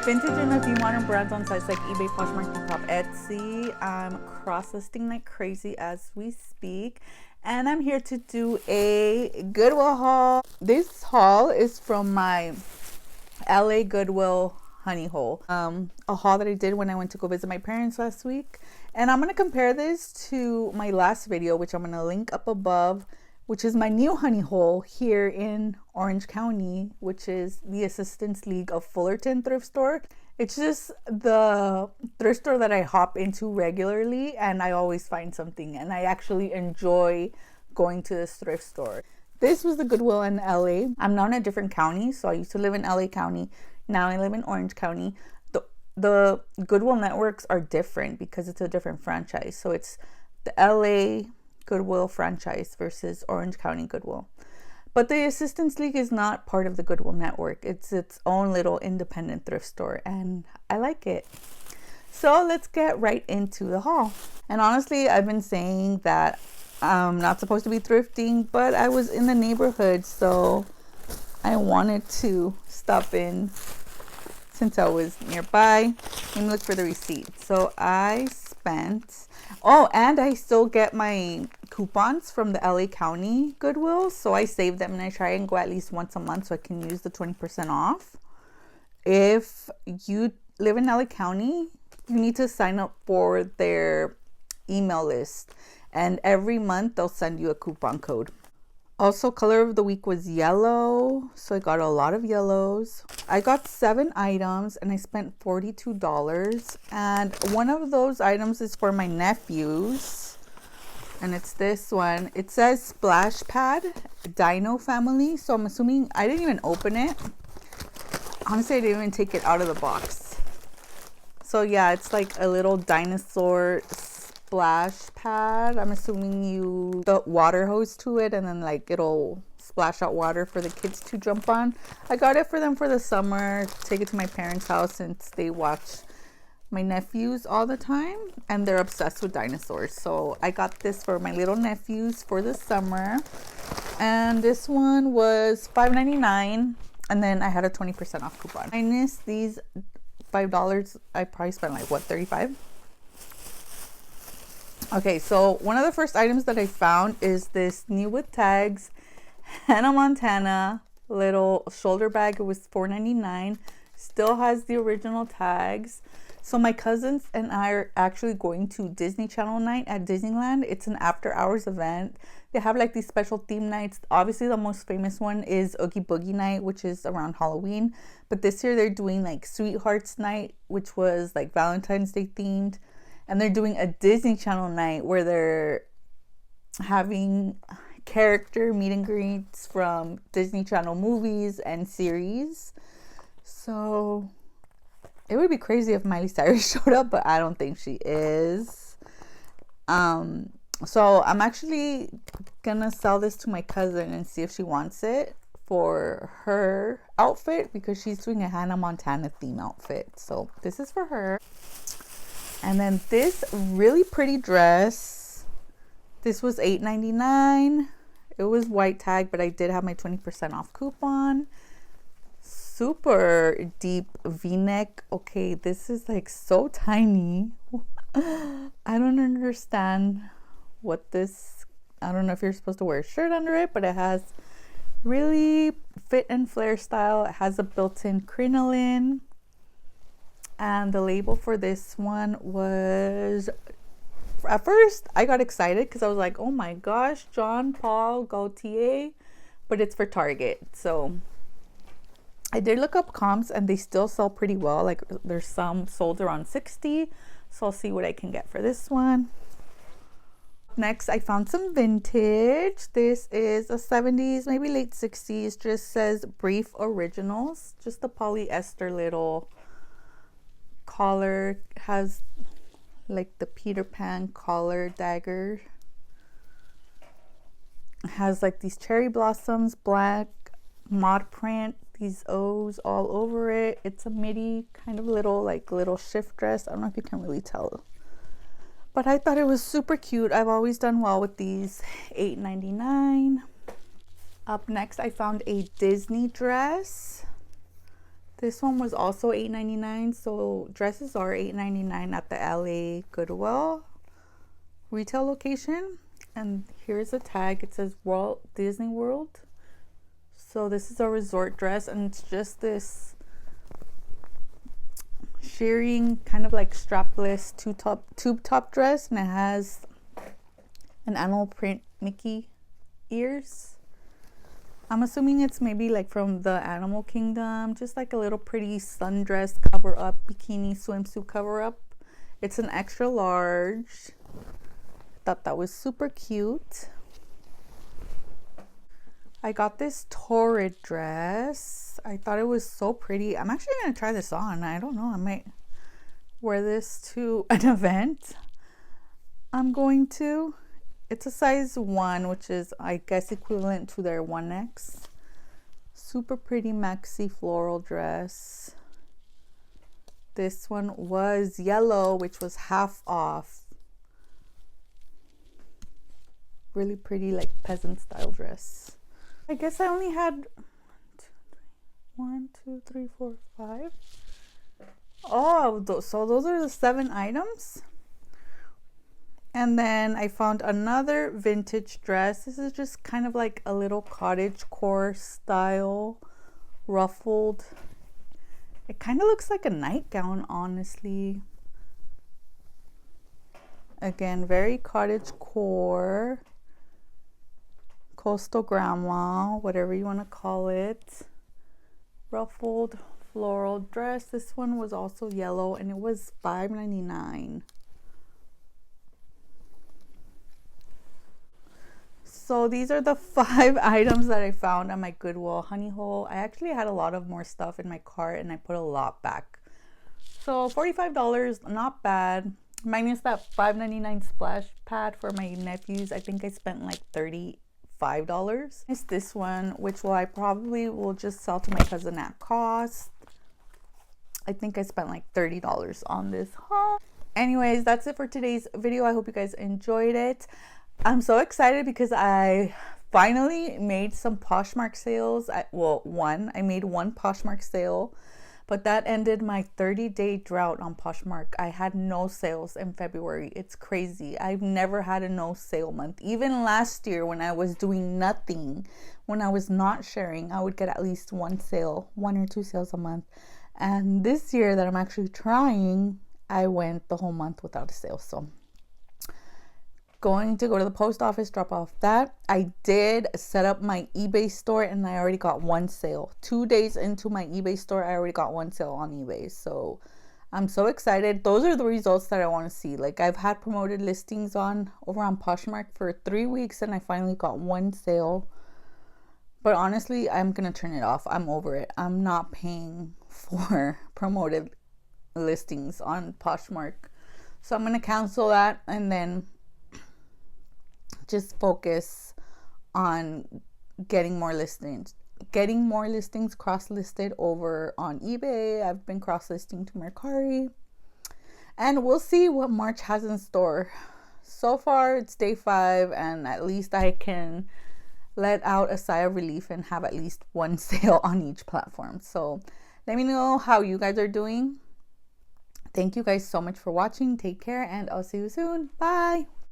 Vintage and a few modern brands on sites like eBay, Poshmark, Depop, Etsy. I'm cross-listing like crazy as we speak. And I'm here to do a Goodwill haul. This haul is from my LA Goodwill honey hole. A haul that I did when I went to go visit my parents last week. And I'm going to compare this to my last video, which I'm going to link up above, which is my new honey hole here in Orange County, which is the Assistance League of Fullerton thrift store. It's just the thrift store that I hop into regularly, and I always find something, and I actually enjoy going to this thrift store. This was the Goodwill in LA. I'm now in a different county, so I used to live in LA County. Now I live in Orange County. The Goodwill networks are different because it's a different franchise. So it's the LA Goodwill franchise versus Orange County Goodwill. But the Assistance League is not part of the Goodwill network. It's its own little independent thrift store, and I like it. So let's get right into the haul. And honestly, I've been saying that I'm not supposed to be thrifting, but I was in the neighborhood, so I wanted to stop in since I was nearby. Let me look for the receipt. So I spent, oh, and I still get my coupons from the LA County Goodwill, so I save them and I try and go at least once a month so I can use the 20% off. If you live in LA County, you need to sign up for their email list, and every month they'll send you a coupon code. Also, color of the week was yellow, so I got a lot of yellows. I got 7 items and I spent $42, and one of those items is for my nephews, and it's this one. It says Splash Pad Dino Family, so I'm assuming, I didn't even open it. Honestly, I didn't even take it out of the box. So yeah, it's like a little dinosaur splash pad. I'm assuming you the water hose to it, and then like it'll splash out water for the kids to jump on. I got it for them for the summer, take it to my parents' house since they watch my nephews all the time and they're obsessed with dinosaurs. So I got this for my little nephews for the summer, and this one was $5.99, and then I had a 20% off coupon. Minus these $5, I probably spent like what, $35. Okay, so one of the first items that I found is this new with tags Hannah Montana little shoulder bag. It was $4.99. Still has the original tags. So my cousins and I are actually going to Disney Channel night at Disneyland. It's an after hours event. They have like these special theme nights. Obviously the most famous one is Oogie Boogie night, which is around Halloween. But this year they're doing like Sweethearts night, which was like Valentine's Day themed. And they're doing a Disney Channel night where they're having character meet and greets from Disney Channel movies and series. So it would be crazy if Miley Cyrus showed up, but I don't think she is. So I'm actually gonna sell this to my cousin and see if she wants it for her outfit, because she's doing a Hannah Montana theme outfit. So this is for her. And then this really pretty dress, this was $8.99. It was white tag, but I did have my 20% off coupon. Super deep v-neck. Okay, this is like so tiny. I don't understand what this, I don't know if you're supposed to wear a shirt under it, but it has really fit and flare style. It has a built-in crinoline. And the label for this one was, at first I got excited because I was like, oh my gosh, John Paul Gaultier, but it's for Target. So I did look up comps and they still sell pretty well. Like there's some sold around $60. So I'll see what I can get for this one. Next, I found some vintage. This is a 70s, maybe late 60s. Just says Brief Originals. Just a polyester little collar. Has like the Peter Pan collar dagger. Has like these cherry blossoms, black mod print, these O's all over it. It's a midi kind of little shift dress. I don't know if you can really tell, but I thought it was super cute. I've always done well with these. $8.99. Up next, I found a Disney dress. This one was also $8.99. So dresses are $8.99 at the LA Goodwill retail location. And here's a tag. It says Walt Disney World. So this is a resort dress, and it's just this shearing kind of like strapless tube top dress, and it has an animal print Mickey ears. I'm assuming it's maybe like from the animal kingdom, just like a little pretty sundress cover up, bikini swimsuit cover up. It's an extra large. Thought that was super cute. I got this Torrid dress. I thought it was so pretty. I'm actually gonna try this on. I don't know, I might wear this to an event. I'm going to. It's a size 1, which is, I guess, equivalent to their 1X. Super pretty maxi floral dress. This one was yellow, which was half off. Really pretty, like peasant style dress. I guess I only had 1, 2, 3, 4, 5. Oh, so those are the 7 items. And then I found another vintage dress. This is just kind of like a little cottagecore style, ruffled. It kind of looks like a nightgown, honestly. Again, very cottagecore, coastal grandma, whatever you want to call it. Ruffled floral dress. This one was also yellow, and it was $5.99. So these are the 5 items that I found on my Goodwill honey hole. I actually had a lot of more stuff in my cart, and I put a lot back. So $45, not bad. Minus that $5.99 splash pad for my nephews. I think I spent like $35. It's this one, which I probably will just sell to my cousin at cost. I think I spent like $30 on this haul. Anyways, that's it for today's video. I hope you guys enjoyed it. I'm so excited because I finally made some Poshmark sales. I made one Poshmark sale, but that ended my 30-day drought on Poshmark. I had no sales in February. It's crazy. I've never had a no sale month. Even last year when I was doing nothing, when I was not sharing, I would get at least 1 sale, 1 or 2 sales a month. And this year that I'm actually trying, I went the whole month without a sale. So going to go to the post office, drop off that. I did set up my eBay store, and I already got 1 sale. 2 days into my eBay store, I already got 1 sale on eBay. So I'm so excited. Those are the results that I want to see. Like, I've had promoted listings over on Poshmark for 3 weeks, and I finally got 1 sale. But honestly, I'm gonna turn it off. I'm over it. I'm not paying for promoted listings on Poshmark. So I'm gonna cancel that and then just focus on getting more listings cross-listed over on eBay. I've been cross-listing to Mercari, and we'll see what March has in store. So far it's day 5, and at least I can let out a sigh of relief and have at least 1 sale on each platform. So let me know how you guys are doing. Thank you guys so much for watching. Take care, and I'll see you soon. Bye.